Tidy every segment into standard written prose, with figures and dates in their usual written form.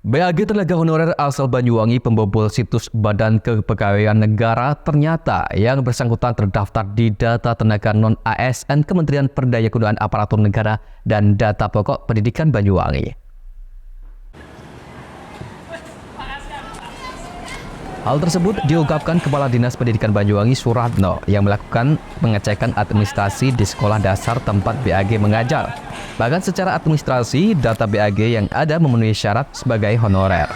BAG tenaga honorer asal Banyuwangi pembobol situs Badan Kepegawaian Negara ternyata yang bersangkutan terdaftar di data tenaga non-ASN Kementerian Perdayagunaan Aparatur Negara dan Data Pokok Pendidikan Banyuwangi. Hal tersebut diungkapkan Kepala Dinas Pendidikan Banyuwangi Suratno yang melakukan pengecekan administrasi di sekolah dasar tempat BAG mengajar. Bahkan secara administrasi, data BAG yang ada memenuhi syarat sebagai honorer.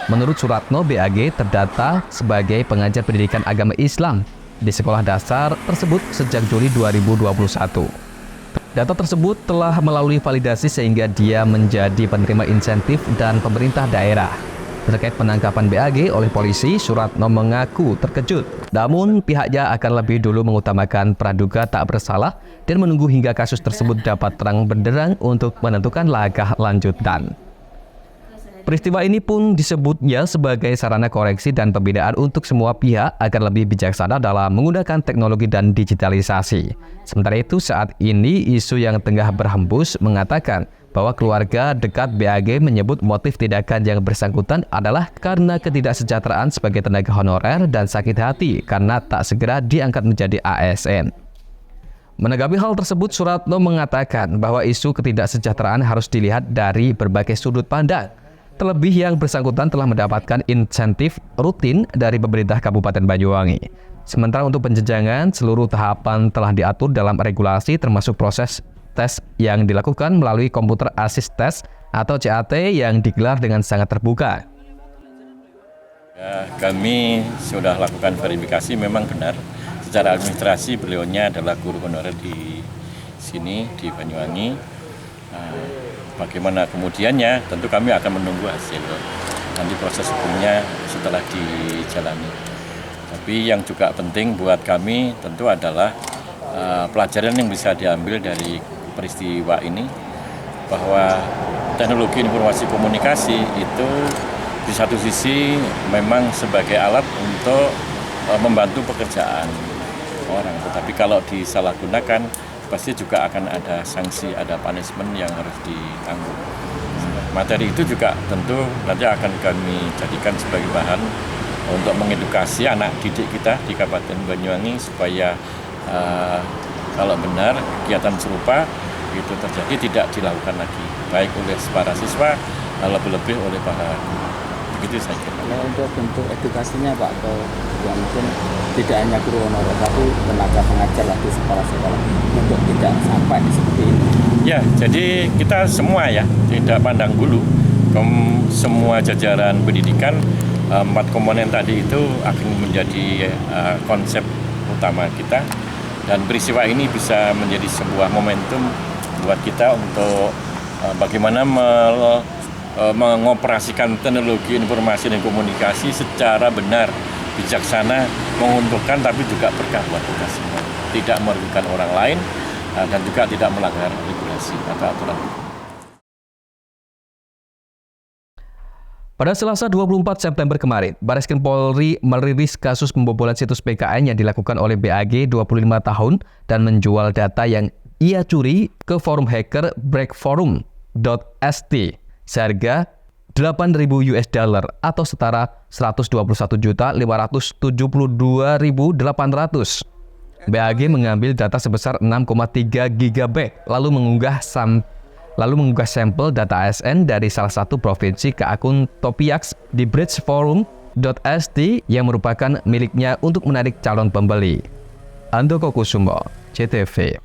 Menurut Suratno, BAG terdata sebagai pengajar pendidikan agama Islam di sekolah dasar tersebut sejak Juli 2021. Data tersebut telah melalui validasi sehingga dia menjadi penerima insentif dan pemerintah daerah. Terkait penangkapan BAG oleh polisi, Suratno mengaku terkejut. Namun, pihaknya akan lebih dulu mengutamakan praduga tak bersalah dan menunggu hingga kasus tersebut dapat terang benderang untuk menentukan langkah lanjutan. Peristiwa ini pun disebutnya sebagai sarana koreksi dan pembinaan untuk semua pihak agar lebih bijaksana dalam menggunakan teknologi dan digitalisasi. Sementara itu, saat ini isu yang tengah berhembus mengatakan bahwa keluarga dekat BAG menyebut motif tindakan yang bersangkutan adalah karena ketidaksejahteraan sebagai tenaga honorer dan sakit hati karena tak segera diangkat menjadi ASN. Menanggapi hal tersebut, Suratno mengatakan bahwa isu ketidaksejahteraan harus dilihat dari berbagai sudut pandang. Terlebih yang bersangkutan telah mendapatkan insentif rutin dari pemerintah Kabupaten Banyuwangi. Sementara untuk penjenjangan, seluruh tahapan telah diatur dalam regulasi termasuk proses tes yang dilakukan melalui komputer assist test atau CAT yang digelar dengan sangat terbuka. Ya, kami sudah lakukan verifikasi, memang benar. Secara administrasi beliaunya adalah guru honorer di sini di Banyuwangi. Bagaimana kemudiannya tentu kami akan menunggu hasil. Nanti proses hukumnya setelah dijalani. Tapi yang juga penting buat kami tentu adalah pelajaran yang bisa diambil dari peristiwa ini, bahwa teknologi informasi komunikasi itu di satu sisi memang sebagai alat untuk membantu pekerjaan orang, tetapi kalau disalahgunakan pasti juga akan ada sanksi, ada punishment yang harus ditanggung. Materi itu juga tentu nanti akan kami jadikan sebagai bahan untuk mengedukasi anak didik kita di Kabupaten Banyuwangi supaya kalau benar kegiatan serupa itu terjadi tidak dilakukan lagi, baik oleh para siswa, lebih-lebih oleh para guru. Begitu saya kira. Nah, untuk bentuk edukasinya Pak, atau yang mungkin tidak hanya guru honorer tapi tenaga pengajar di sekolah-sekolah untuk tidak sampai seperti ini. Ya, jadi kita semua ya tidak pandang bulu, semua jajaran pendidikan, 4 komponen tadi itu akan menjadi konsep utama kita. Dan peristiwa ini bisa menjadi sebuah momentum buat kita untuk bagaimana mengoperasikan teknologi informasi dan komunikasi secara benar, bijaksana, menguntungkan tapi juga berkah buat kita semua. Tidak merugikan orang lain dan juga tidak melanggar regulasi atau aturan. Pada Selasa 24 September kemarin, Bareskrim Polri merilis kasus pembobolan situs PKN yang dilakukan oleh BAG 25 tahun dan menjual data yang ia curi ke forum hacker breakforum.st seharga $8.000 atau setara 121.572.800. BAG mengambil data sebesar 6,3 GB lalu mengunggah sampel data ASN dari salah satu provinsi ke akun Topiax di bridgeforum.st yang merupakan miliknya untuk menarik calon pembeli. Andoko Kusumo, CTV.